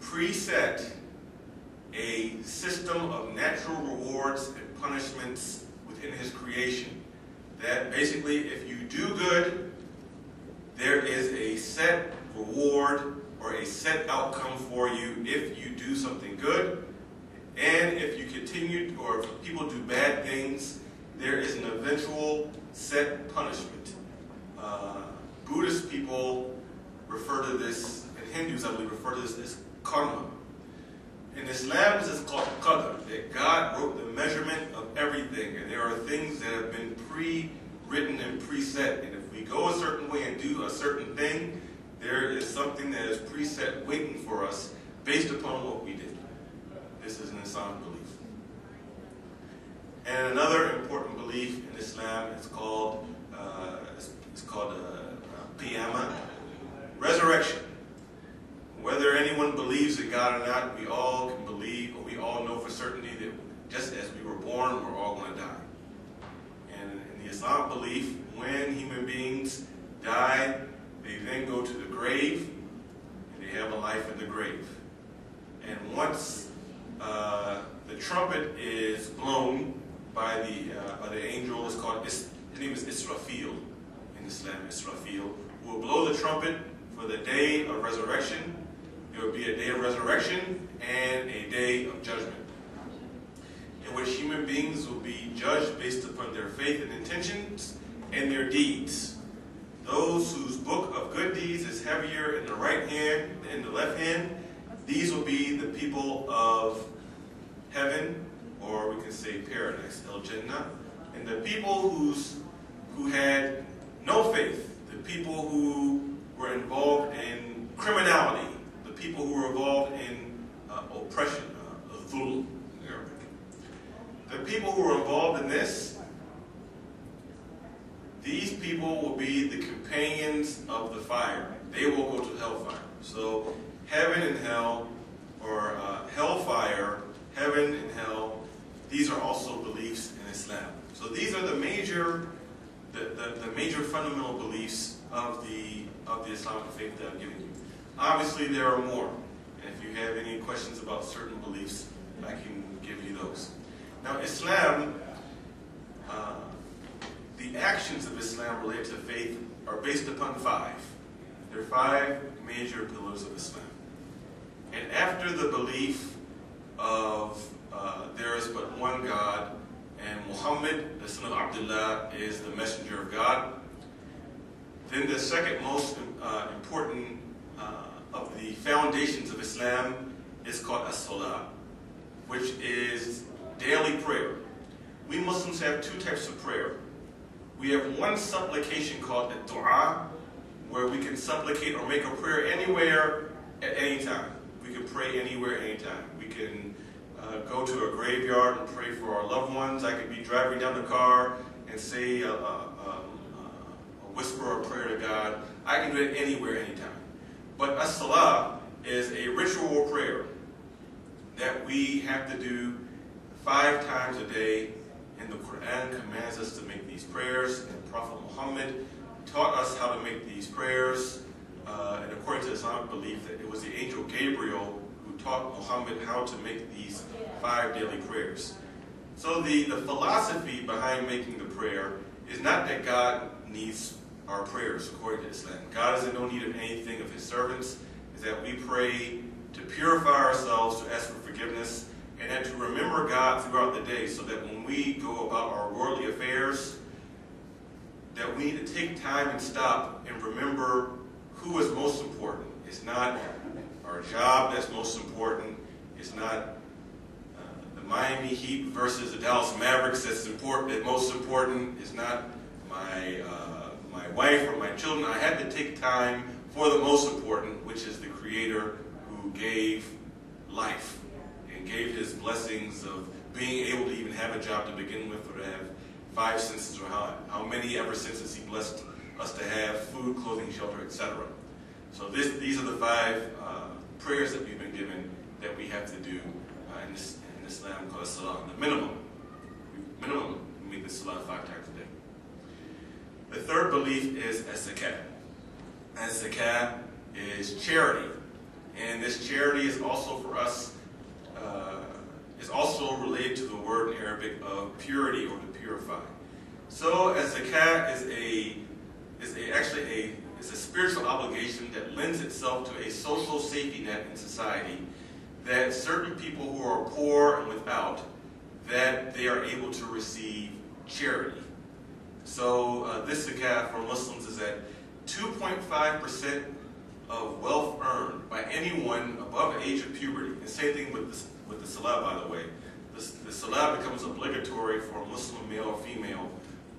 preset a system of natural rewards and punishments within his creation. That basically, if you do good, there is a set reward or a set outcome for you if you do something good. And if you continue, or if people do bad things, there is an eventual set punishment. Buddhist people refer to this, and Hindus, I believe, refer to this as karma. In Islam, this is called qadr, that God wrote the measurement of everything, and there are things that have been pre-written and preset, and if we go a certain way and do a certain thing, there is something that is preset waiting for us based upon what we did. This is an Islamic belief. And another important belief in Islam is called CAIR-MI, resurrection. Whether anyone believes in God or not, we all can believe, or we all know for certainty that just as we were born, we're all going to die. And in the Islamic belief, when human beings die, they then go to the grave, and they have a life in the grave. And once the trumpet is blown by the angel, his name is Israfil in Islam, Israfil, who will blow the trumpet for the day of resurrection. There will be a day of resurrection and a day of judgment, in which human beings will be judged based upon their faith and intentions and their deeds. Those whose book of good deeds is heavier in the right hand than in the left hand, these will be the people of heaven, or we can say paradise, El-Jannah. And the people who had no faith, the people who were involved in criminality, the people who were involved in oppression, dhulm in Arabic. The people who were involved in this, these people will be the companions of the fire. They will go to hellfire. So heaven and hell, or hellfire, heaven and hell, these are also beliefs in Islam. So these are the major fundamental beliefs of the Islamic faith that I've given you. Obviously, there are more. And if you have any questions about certain beliefs, I can give you those. Now, Islam, the actions of Islam related to faith are based upon five. There are five major pillars of Islam. And after the belief of there is but one God, and Muhammad, the son of Abdullah, is the messenger of God, then the second most important of the foundations of Islam is called as-salah, which is daily prayer. We Muslims have two types of prayer. We have one supplication called the dua, where we can supplicate or make a prayer anywhere at any time. We can pray anywhere, anytime. We can go to a graveyard and pray for our loved ones. I could be driving down the car and say a whisper or prayer to God. I can do it anywhere, anytime. But as-salah is a ritual prayer that we have to do 5 times a day, and the Quran commands us to make these prayers, and Prophet Muhammad taught us how to make these prayers, and according to Islamic belief, that it was the angel Gabriel who taught Muhammad how to make these 5 daily prayers. So the philosophy behind making the prayer is not that God needs our prayers, according to Islam. God is in no need of anything of his servants. Is that we pray to purify ourselves, to ask for forgiveness, and then to remember God throughout the day, so that when we go about our worldly affairs, that we need to take time and stop and remember who is most important. It's not our job that's most important. It's not the Miami Heat versus the Dallas Mavericks that's most important. It's not my wife or my children. I had to take time for the most important, which is the Creator who gave life and gave his blessings of being able to even have a job to begin with, or to have 5 senses, or how many ever senses he blessed us to have: food, clothing, shelter, etc. So these are the 5 prayers that we've been given that we have to do in Islam, called salah. The minimum, we make the salah 5 times a day. The third belief is as-zakat. As-zakat is charity. And this charity is also for us, is also related to the word in Arabic of purity or to purify. So as zakat is a spiritual obligation that lends itself to a social safety net in society, that certain people who are poor and without, that they are able to receive charity. So this zakat for Muslims is at 2.5% of wealth earned by anyone above the age of puberty. And same thing with the salah, by the way. The salah becomes obligatory for a Muslim male or female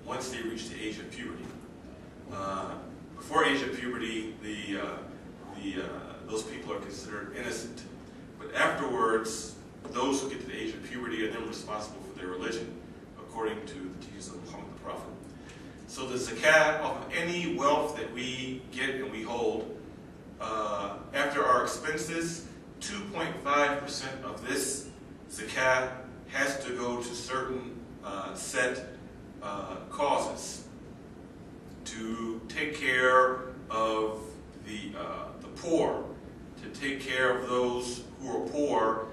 once they reach the age of puberty. Before age of puberty, those people are considered innocent. But afterwards, those who get to the age of puberty are then responsible for their religion, according to the teachings of Muhammad the Prophet. So the zakat of any wealth that we get and we hold, after our expenses, 2.5% of this zakat has to go to certain set causes to take care of the poor, to take care of those who are poor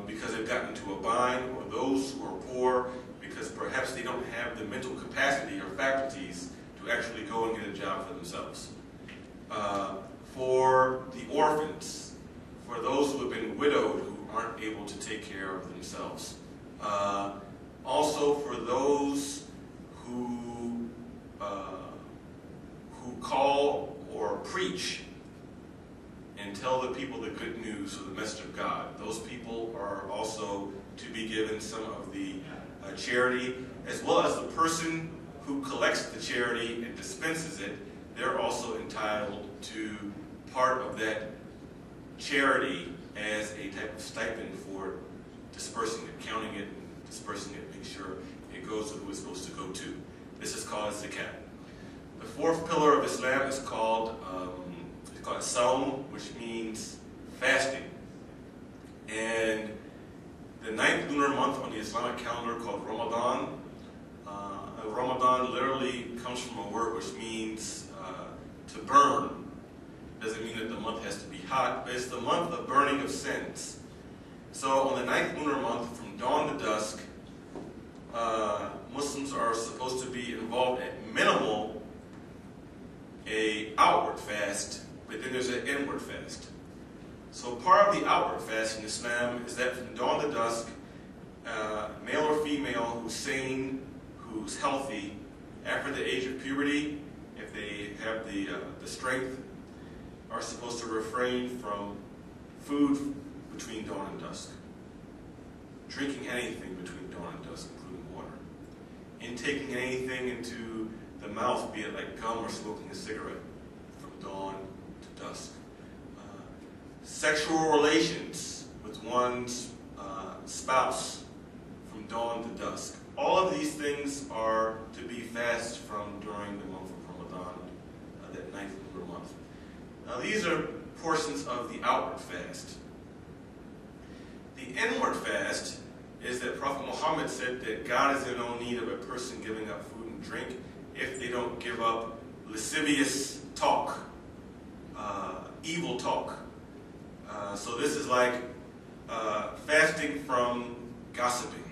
because they've gotten into a bind, or those who are poor because perhaps they don't have the mental capacity or faculties to actually go and get a job for themselves. For the orphans, for those who have been widowed who aren't able to take care of themselves. Also for those who call or preach and tell the people the good news or the message of God. Those people are also to be given some of the charity, as well as the person who collects the charity and dispenses it. They're also entitled to part of that charity as a type of stipend for dispersing it, counting it, dispersing it, making sure it goes to who it's supposed to go to. This is called zakat. The fourth pillar of Islam is called Sawm, which means fasting. And the 9th lunar month on the Islamic calendar called Ramadan. Ramadan literally comes from a word which means to burn. Doesn't mean that the month has to be hot, but it's the month of burning of sins. So on the 9th lunar month, from dawn to dusk, Muslims are supposed to be involved at minimal a outward fast, but then there's an inward fast. So part of the outward fast in Islam is that from dawn to dusk, male or female who's sane, who's healthy, after the age of puberty, if they have the strength, are supposed to refrain from food between dawn and dusk, drinking anything between dawn and dusk, including water, intaking anything into the mouth, be it like gum or smoking a cigarette, from dawn to dusk, sexual relations with one's spouse from dawn to dusk. All of these things are to be fast from during the month of Ramadan, that 9th lunar month. Now these are portions of the outward fast. The inward fast is that Prophet Muhammad said that God is in no need of a person giving up food and drink if they don't give up lascivious talk, evil talk. So this is like fasting from gossiping,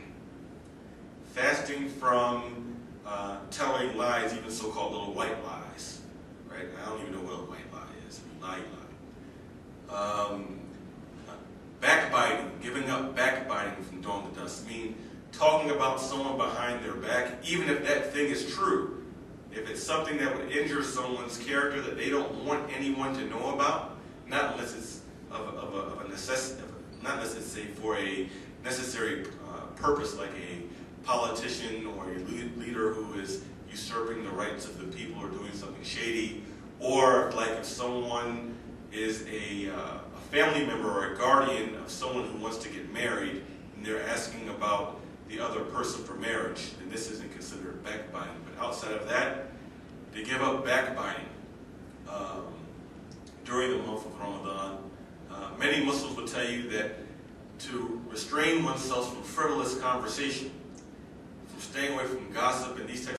fasting from telling lies, even so-called little white lies, right? I don't even know what a white lie is. Lie. Backbiting, giving up backbiting from dawn to dusk, mean talking about someone behind their back, even if that thing is true. If it's something that would injure someone's character that they don't want anyone to know about, not unless it's of a necessity, not unless it's for a necessary purpose, like a politician or a leader who is usurping the rights of the people or doing something shady, or like if someone is a family member or a guardian of someone who wants to get married and they're asking about the other person for marriage, then this isn't considered backbiting. But outside of that, they give up backbiting during the month of Ramadan. Many Muslims will tell you that to restrain oneself from frivolous conversation, from staying away from gossip and these types